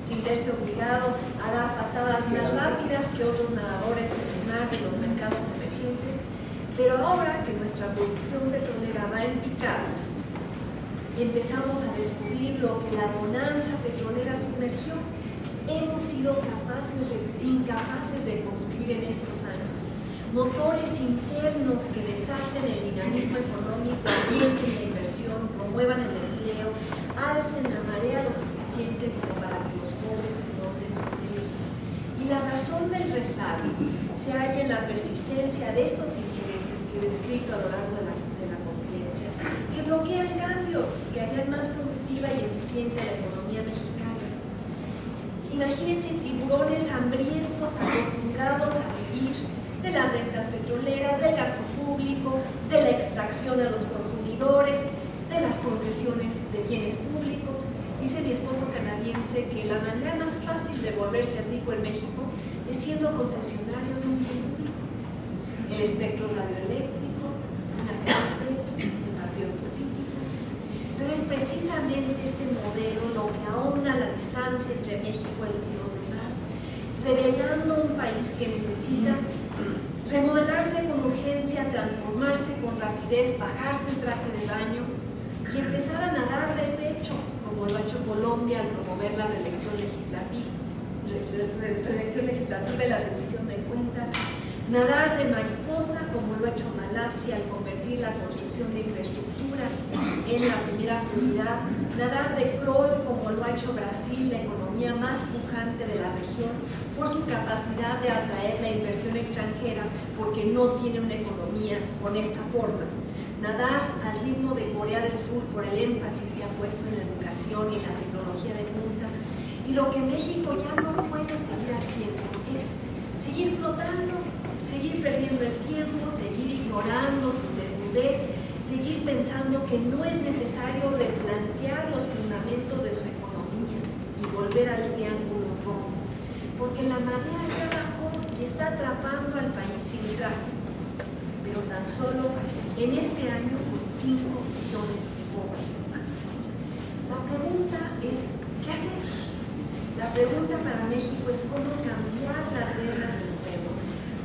sin verse obligado a dar patadas más rápidas que otros nadadores en el mar de los mercados emergentes. Pero ahora que nuestra producción petrolera va en picado, empezamos a descubrir lo que la bonanza petrolera sumergió. Hemos sido incapaces de construir en estos años motores internos que desaten el dinamismo económico, alienten la inversión, promuevan el empleo, alcen la marea lo suficiente como para que los pobres se noten su riesgo. Y la razón del rezago se halla en la persistencia de estos intereses que he descrito a lo largo de la conferencia, que bloquean cambios que harían más productiva y eficiente a la economía mexicana. Imagínense tiburones hambrientos acostumbrados a vivir de las rentas petroleras, del gasto público, de la extracción a los consumidores, de las concesiones de bienes públicos. Dice mi esposo canadiense que la manera más fácil de volverse rico en México es siendo concesionario de un bien público. El espectro radioeléctrico, una cárcel, un partido político. Pero es precisamente este modelo lo que ahonda la distancia entre México y los demás, revelando un país que necesita remodelarse con urgencia, transformarse con rapidez, bajarse el traje de baño y empezar a nadar de pecho, como lo ha hecho Colombia al promover la reelección legislativa y la rendición de cuentas, nadar de mariposa, como lo ha hecho Malasia al convertir la construcción de infraestructura en la primera prioridad, nadar de crawl, como lo ha hecho Brasil, la economía más pujante de la región, por su capacidad de atraer la inversión extranjera, porque no tiene una economía con esta forma. Nadar al ritmo de Corea del Sur por el énfasis que ha puesto en la educación y en la tecnología de punta. Y lo que México ya no puede seguir haciendo es seguir flotando, seguir perdiendo el tiempo, seguir ignorando su desnudez, seguir pensando que no es necesario replantear los fundamentos de su economía y volver al triángulo rojo, porque la marea ya bajó y está atrapando al país sin traje, pero tan solo en este año con 5 millones de pobres más. La pregunta es, ¿qué hacer? La pregunta para México es cómo cambiar las reglas del juego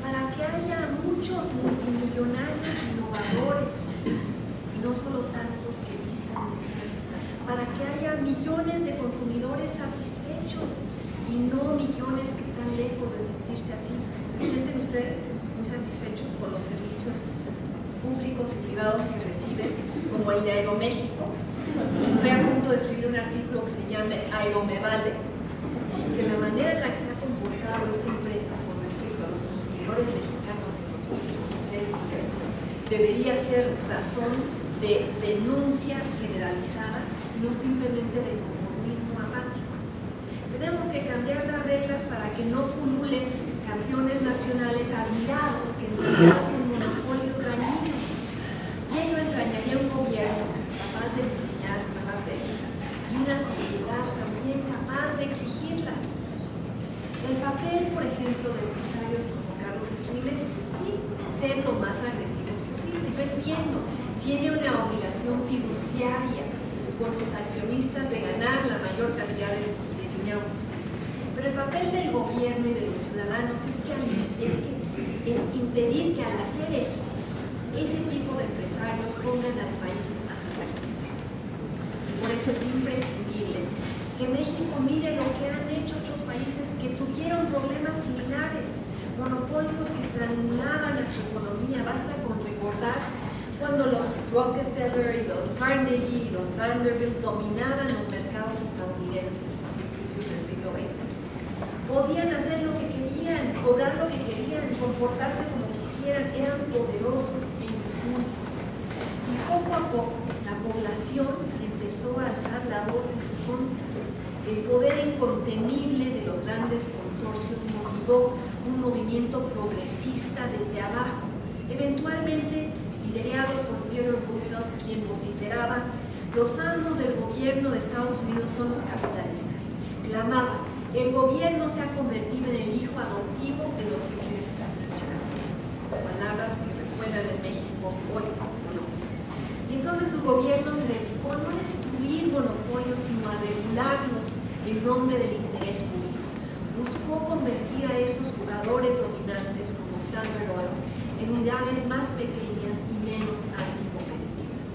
para que haya muchos multimillonarios innovadores y no solo tantos que vistan de ser, para que haya millones de consumidores satisfechos y no millones que están lejos de sentirse así. ¿Se sienten ustedes muy satisfechos con los servicios públicos y privados que reciben, como el de Aeroméxico? Estoy a punto de escribir un artículo que se llama Aeromevale, que la manera en la que se ha comportado esta empresa con respecto a los consumidores mexicanos en los últimos 3 días debería ser razón de denuncia generalizada y no simplemente de conformismo apático. Tenemos que cambiar las reglas para que no pululen campeones nacionales admirados que en realidad son monopolios dañinos. Y ello entrañaría un gobierno capaz de diseñar nuevas reglas y una sociedad también capaz de exigirlas. El papel, por ejemplo, de empresarios como Carlos Slim es sí, ser lo más agresivos posible. Yo entiendo, tiene una obligación fiduciaria con sus accionistas de ganar la mayor cantidad de dinero posible. Pero el papel del gobierno y de los ciudadanos es impedir que al hacer eso, ese tipo de empresarios pongan al país a su servicio. Y por eso es imprescindible que México mire lo que han hecho otros países que tuvieron problemas similares, monopolios que estrangulaban a su economía. Basta con recordar cuando los Rockefeller y los Carnegie y los Vanderbilt dominaban los mercados estadounidenses a principios del siglo XX. Podían hacer lo que querían, cobrar lo que querían, comportarse como quisieran, eran poderosos e impunes. Y poco a poco la población empezó a alzar la voz en su contra. El poder incontenible de los grandes consorcios motivó un movimiento progresista desde abajo, eventualmente liderado por Theodore Roosevelt, quien vociferaba: los amos del gobierno de Estados Unidos son los capitalistas. Clamaba: el gobierno se ha convertido en el hijo adoptivo de los intereses americanos. Palabras que resuenan en México hoy, ¿no? Y entonces su gobierno se dedicó no a destruir monopolios, sino a regularlos, en nombre del interés público. Buscó convertir a esos jugadores dominantes como Standard Oil en unidades más pequeñas y menos anticompetitivas.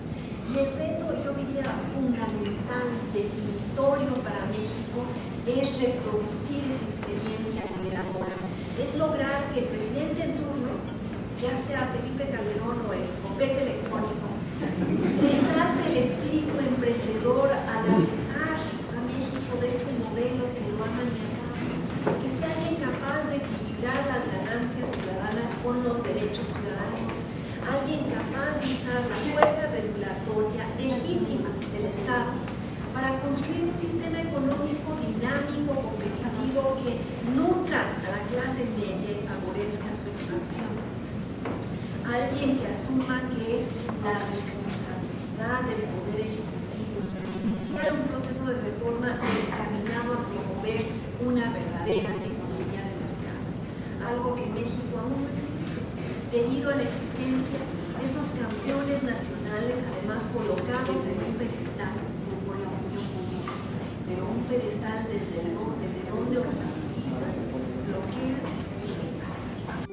Y el reto, yo diría, fundamental, definitorio para México es reproducir esa experiencia generadora, es lograr que el presidente en turno, ya sea Felipe Calderón o el copete electrónico, desate el espíritu emprendedor al alejar a México de este modelo que lo ha manejado, que sea alguien capaz de equilibrar las ganancias ciudadanas con los derechos ciudadanos, alguien capaz de usar la fuerza regulatoria legítima del Estado para construir un sistema económico dinámico, competitivo, que nutra a la clase media y favorezca su expansión. Alguien que asuma que es la responsabilidad del Poder Ejecutivo iniciar un proceso de reforma encaminado a promover una verdadera economía de mercado, algo que en México aún no existe, debido a la existencia de esos campeones nacionales, además colocados en un pedestal por la opinión pública, pero un pedestal desde donde obstaculizan, bloquean y retrasan.